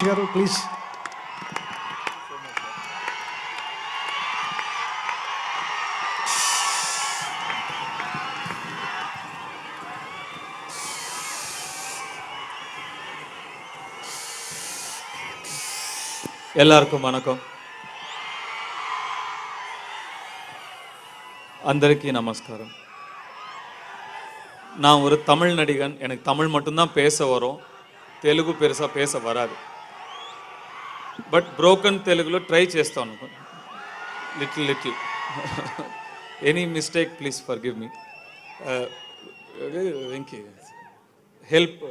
గారు ప్లీజ్. எல்லாருக்கும் வணக்கம். అందరికీ நமஸ்காரம். நான் ஒரு தமிழ் நடிகன். எனக்கு தமிழ் மட்டும்தான் பேச வரும், తెలుగు పెరుసా పేస వరాదు. బట్ బ్రోకన్ తెలుగులో ట్రై చేస్తాను little. Any mistake please for give me. Venky help.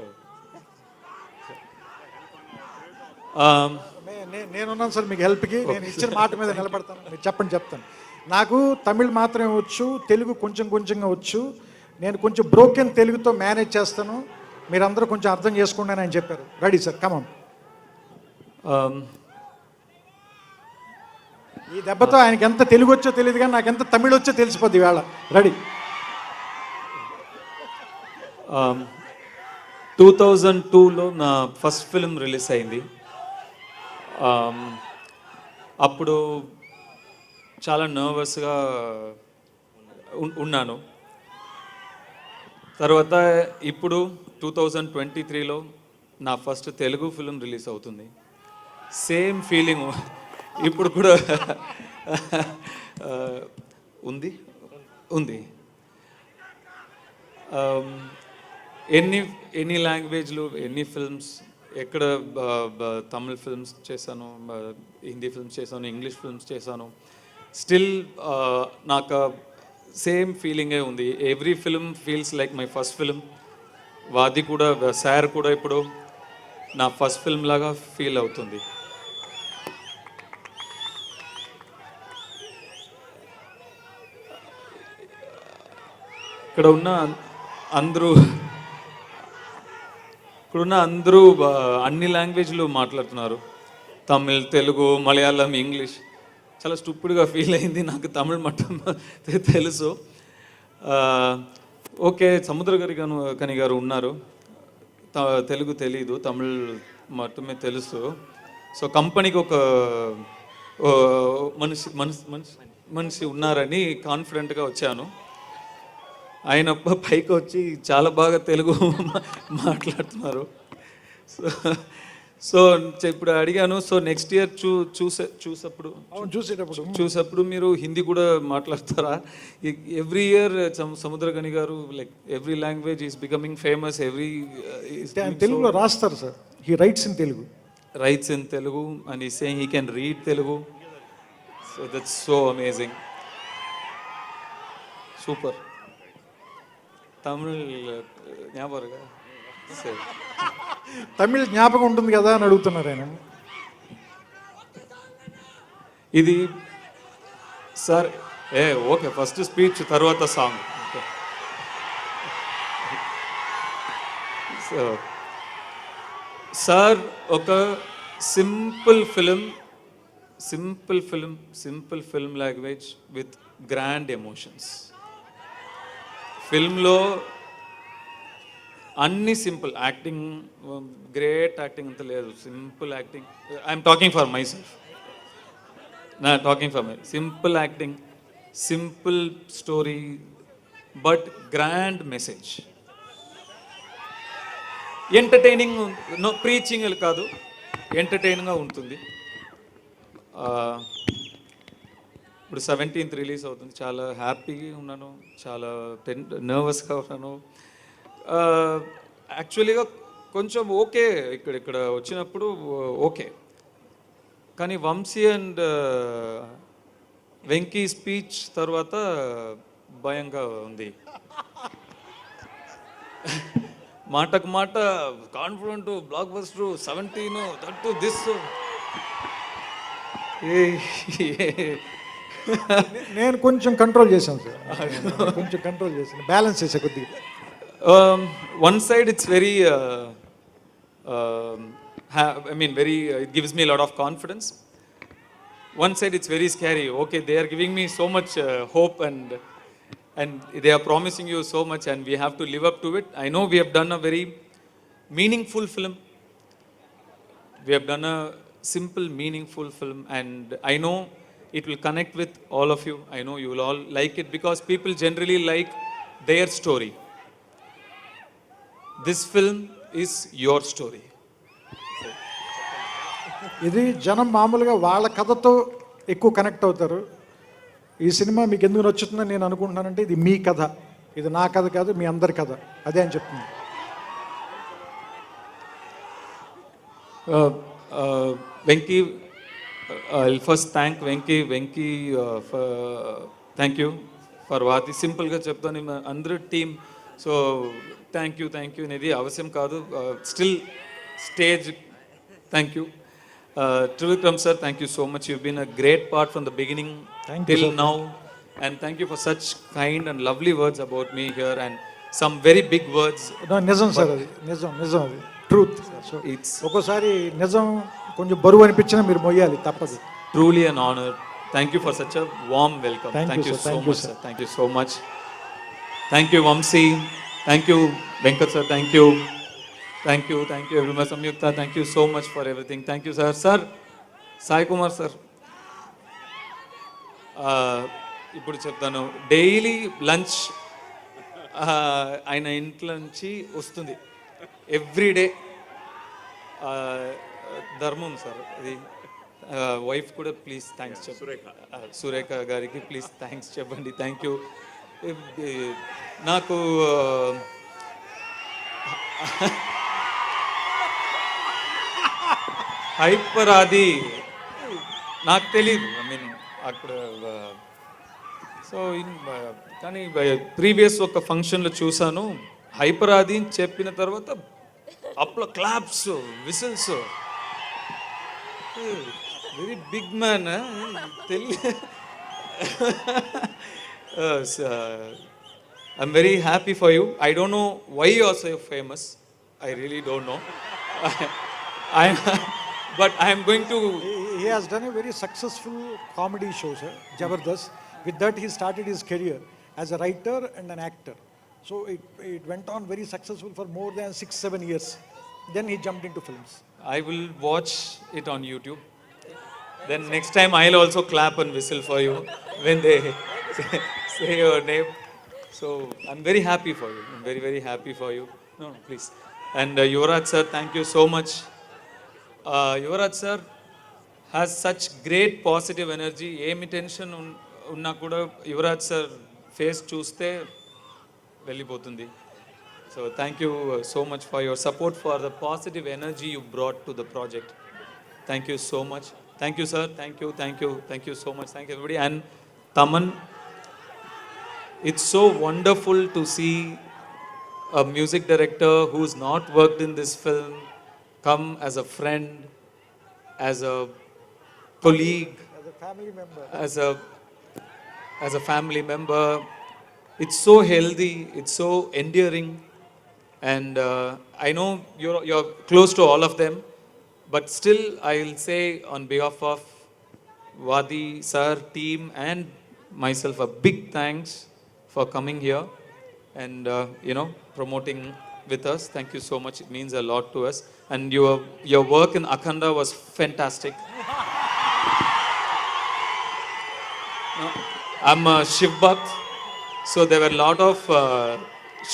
నేనున్నాను సార్ మీకు హెల్ప్కి. నేను ఇచ్చిన మాట మీద నిలబడతాను. మీరు చెప్పండి, చెప్తాను. నాకు తమిళ్ మాత్రమే వచ్చు, తెలుగు కొంచెంగా వచ్చు. నేను కొంచెం బ్రోకెన్ తెలుగుతో మేనేజ్ చేస్తాను, మీరందరూ కొంచెం అర్థం చేసుకోండి అని ఆయన చెప్పారు. రెడీ సార్, కమాన్. ఈ దెబ్బతో ఆయనకి ఎంత తెలుగు వచ్చో తెలియదు, కానీ నాకు ఎంత తమిళ్ వచ్చో తెలిసిపోద్ది వేళ. రెడీ. 2002లో నా ఫస్ట్ ఫిల్మ్ రిలీజ్ అయింది. అప్పుడు చాలా నర్వస్గా ఉన్నాను. తర్వాత ఇప్పుడు 2023లో నా ఫస్ట్ తెలుగు ఫిల్మ్ రిలీజ్ అవుతుంది. సేమ్ ఫీలింగ్ ఇప్పుడు కూడా ఉంది. ఎన్ని లాంగ్వేజ్లు, ఎన్ని ఫిల్మ్స్, ఎక్కడ తమిళ్ ఫిల్మ్స్ చేశాను, హిందీ ఫిల్మ్స్ చేశాను, ఇంగ్లీష్ ఫిల్మ్స్ చేశాను. స్టిల్ నాకు సేమ్ ఫీలింగే ఉంది. Every film feels like my first film. వాది కూడా, సార్ కూడా ఇప్పుడు నా ఫస్ట్ ఫిల్మ్ లాగా ఫీల్ అవుతుంది. ఇక్కడున్న అందరూ అన్ని లాంగ్వేజ్లు మాట్లాడుతున్నారు. తమిళ్, తెలుగు, మలయాళం, ఇంగ్లీష్. చాలా స్టూపిడ్గా ఫీల్ అయింది. నాకు తమిళ్ మట్టం తెలుసు. ఓకే, సముద్రకని గారు ఉన్నారు, తెలుగు తెలీదు, తమిళ్ మట్టమే తెలుసు. సో కంపెనీకి ఒక మనిషి ఉన్నారని కాన్ఫిడెంట్గా వచ్చాను. ఆయన పైకి వచ్చి చాలా బాగా తెలుగు మాట్లాడుతున్నారు. సో ఇప్పుడు అడిగాను, సో నెక్స్ట్ ఇయర్ చూసేటప్పుడు మీరు హిందీ కూడా మాట్లాడతారా? ఎవ్రీ ఇయర్ సముద్రకని గారు like every language is becoming famous. తెలుగులో రాస్తారు sir. He writes in Telugu and he's saying he can read Telugu. So that's so amazing. Super. Tamil జ్ఞాపకం ఉంటుంది కదా అని అడుగుతున్నారు ఆయన. ఇది సార్ ఓకే, ఫస్ట్ స్పీచ్ తర్వాత సాంగ్. సో సార్ ఒక simple film language with grand emotions. ఫిల్మ్లో అన్ని సింపుల్ యాక్టింగ్, గ్రేట్ యాక్టింగ్ అంత లేదు, simple acting. I'm talking for myself, simple acting, simple story, but grand message. Entertaining, no preaching కాదు, ఎంటర్టైనింగ్గా ఉంటుంది. ఇప్పుడు 17th రిలీజ్ అవుతుంది. చాలా హ్యాపీగా ఉన్నాను, చాలా నర్వస్గా ఉన్నాను. యాక్చువల్గా కొంచెం ఓకే, ఇక్కడ వచ్చినప్పుడు ఓకే, కానీ వంశీ అండ్ వెంకీ స్పీచ్ తర్వాత భయంగా ఉంది. మాటకు మాట confident, block buster, 17 that this. నేను కొంచెం కంట్రోల్ చేశాను సార్, బ్యాలెన్స్ చేసా కొద్దిగా. One side it's very it gives me a lot of confidence. One side it's very scary. Okay, they are giving me so much hope and they are promising you so much and we have to live up to it. I know we have done a very meaningful film. We have done a simple, meaningful film, and I know it will connect with all of you. I know you will all like it because people generally like their story. This film is your story. ఇది జనం మామూలుగా వాళ్ళ కథతో ఎక్కువ connect అవుతారు. ఈ cinema మీకు ఎందుకు నచ్చుతుందని నేను అనుకుంటున్నానంటే ఇది మీ కథ, ఇది నా కథ కాదు, మీ అందరి కథ. అదే అని చెప్తున్నాను. Venki, I'll first thank Venki. Thank you for Vati. Simple గా చెప్తాను, అందరూ టీమ్. సో థ్యాంక్ యూ అనేది అవసరం కాదు. Still stage thank you. Trivikram sir, thank you so much. You've been a great part from the beginning till now. And thank you for such kind and lovely words about me here and some very big words. నిజం sir, అది నిజం అది truth. So It's ఒక్కోసారి నిజం కొంచెం బరువు అనిపించినా మీరు మొయ్యాలి, తప్పదు. truly an honor. Thank you for such a warm welcome. Thank you, sir. so Thank you, much, sir. sir. Thank you so much. Thank you, Vamsi. Thank you, Venkat sir. Thank you everyone. Samyukta, thank you so much for everything. Thank you, sir. Sir, Sai Kumar sir. ఇప్పుడు చెప్తాను, daily lunch ఆయన ఇంట్లో నుంచి వస్తుంది everyday. ధర్మం sir అది. Wife కూడా please thanks చెప్పండి, సురేఖ గారికి ప్లీజ్ థ్యాంక్స్ చెప్పండి. Thank you. నాకు హైపర్ అది నాకు తెలీదు, ఐ మీన్ అక్కడ. సో కానీ ప్రీవియస్ ఒక ఫంక్షన్లో చూశాను, హైపర్ ఆది చెప్పిన తర్వాత అప్పుడు claps, whistles. Very big man తెలియ. I'm very happy for you. I don't know why you are so famous. I really don't know. But I am going to. He has done a very successful comedy show, sir, Jabardast. With that, he started his career as a writer and an actor. So it went on very successful for more than 6-7 years. Then he jumped into films. I will watch it on YouTube. Then next time I'll also clap and whistle for you when they say your name. So I'm very happy for you. I'm very, very happy for you. No, please. And Yuvraj sir, thank you so much. Yuvraj sir has such great positive energy. Emi tension ఉన్నా కూడా Yuvraj sir face చూస్తే వెళ్ళిపోతుంది. So thank you so much for your support, for the positive energy you brought to the project. Thank you so much. Thank you sir. Thank you so much. Thank you everybody. And Thaman, it's so wonderful to see a music director who's not worked in this film come as a friend, as a colleague, As a family member. as a family member. It's so healthy, it's so endearing, and I know you're close to all of them, but still I'll say on behalf of Vadi sir, team and myself, a big thanks for coming here and promoting with us. Thank you so much. It means a lot to us. And your work in Akhanda was fantastic. I'm a Shiv Bhakt, so there were a lot of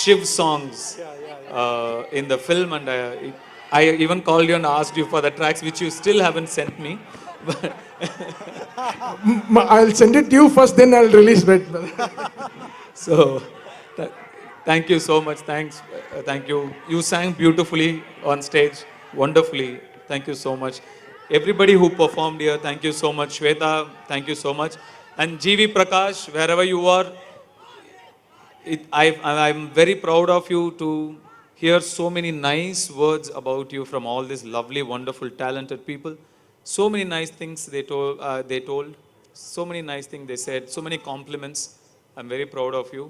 Shiv songs in the film, and I even called you and asked you for the tracks, which you still haven't sent me. I'll send it to you first, then I'll release it. So, thank you so much. Thanks. Thank you. You sang beautifully on stage, wonderfully. Thank you so much. Everybody who performed here, thank you so much. Shweta, thank you so much. And GV Prakash, wherever you are, I'm very proud of you to hear so many nice words about you from all these lovely, wonderful, talented people. So many nice things they told. So many nice things they said. So many compliments. I'm very proud of you.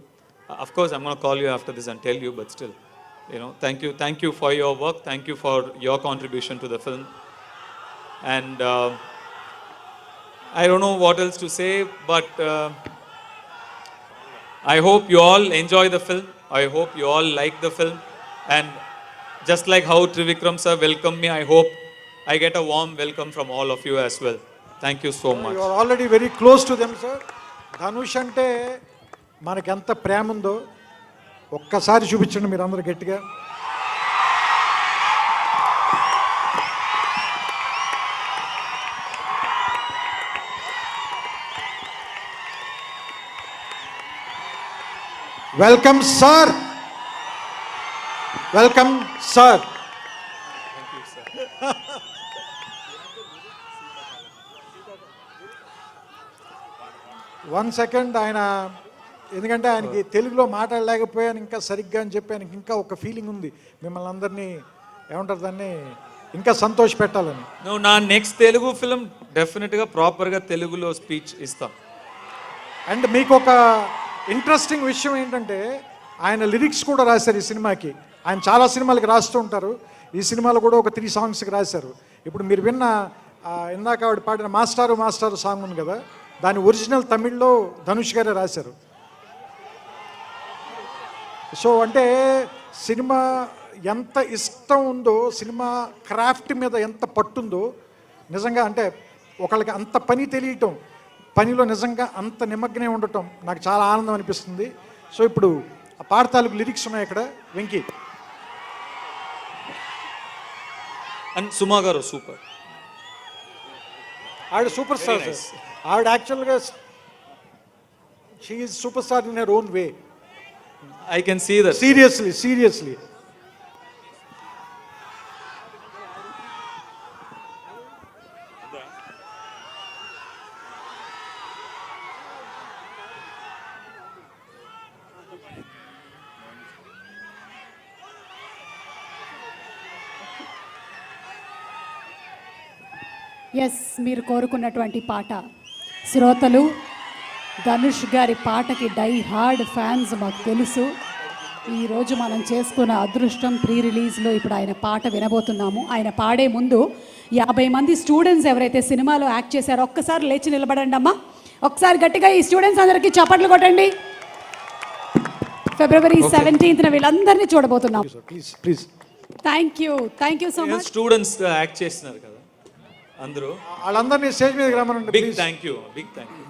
Of course, I'm going to call you after this and tell you, but still, thank you for your work. Thank you for your contribution to the film. And I don't know what else to say, but I hope you all enjoy the film. I hope you all like the film. And just like how Trivikram sir welcomed me, I hope I get a warm welcome from all of you as well. Thank you so much. You are already very close to them sir. Dhanush అంటే మనకి ఎంత ప్రేమ ఉందో ఒక్కసారి చూపించండి మీరు అందరూ గట్టిగా. Welcome sir, welcome sir. One second ఆయన, ఎందుకంటే ఆయనకి తెలుగులో మాట్లాడలేకపోయాను ఇంకా సరిగ్గా అని చెప్పి ఆయనకి ఇంకా ఒక ఫీలింగ్ ఉంది మిమ్మల్ని అందరినీ ఏమంటారు దాన్ని ఇంకా సంతోష పెట్టాలని. నువ్వు నా నెక్స్ట్ తెలుగు ఫిలిం డెఫినెట్గా ప్రాపర్గా తెలుగులో స్పీచ్ ఇస్తాం. అండ్ మీకు ఒక ఇంట్రెస్టింగ్ విషయం ఏంటంటే ఆయన లిరిక్స్ కూడా రాశారు ఈ సినిమాకి. ఆయన చాలా సినిమాలకి రాస్తూ ఉంటారు, ఈ సినిమాలో కూడా ఒక 3 సాంగ్స్కి రాశారు. ఇప్పుడు మీరు విన్న ఇందాక ఆవిడ పాడిన మాస్టారు మాస్టారు సాంగ్ ఉంది కదా, దాని ఒరిజినల్ తమిళ్లో ధనుష్ గారే రాశారు. సో అంటే సినిమా ఎంత ఇష్టం ఉందో, సినిమా క్రాఫ్ట్ మీద ఎంత పట్టుందో, నిజంగా అంటే ఒకళ్ళకి అంత పని తెలియటం, పనిలో నిజంగా అంత నిమగ్నం ఉండటం నాకు చాలా ఆనందం అనిపిస్తుంది. సో ఇప్పుడు ఆ పాట తాలూకు లిరిక్స్ ఉన్నాయి ఇక్కడ. వెంకీ అండ్ సుమా గారు సూపర్. ఆవిడ సూపర్ స్టార్ సార్. ఆవిడ యాక్చువల్గా she is super star in her own way. I can see that. Seriously. Yes, మీరు కోరుకున్నటువంటి పాట. శ్రోతలు ధనుష్ గారి పాటకి డై హార్డ్ ఫ్యాన్స్ మాకు తెలుసు. ఈరోజు మనం చేసుకున్న అదృష్టం ప్రీ రిలీజ్లో ఇప్పుడు ఆయన పాట వినబోతున్నాము. ఆయన పాడే ముందు 50 మంది స్టూడెంట్స్ ఎవరైతే సినిమాలో యాక్ట్ చేశారో ఒక్కసారి లేచి నిలబడండి అమ్మా. ఒకసారి గట్టిగా ఈ స్టూడెంట్స్ అందరికీ చప్పట్లు కొట్టండి. February 17th వీళ్ళందరినీ చూడబోతున్నాం. Please. Thank you so much. Students act చేస్తున్నారు కదా అందరూ. వాళ్ళందరినీ స్టేజ్ మీదకి రమ్మనండి. Big thank you.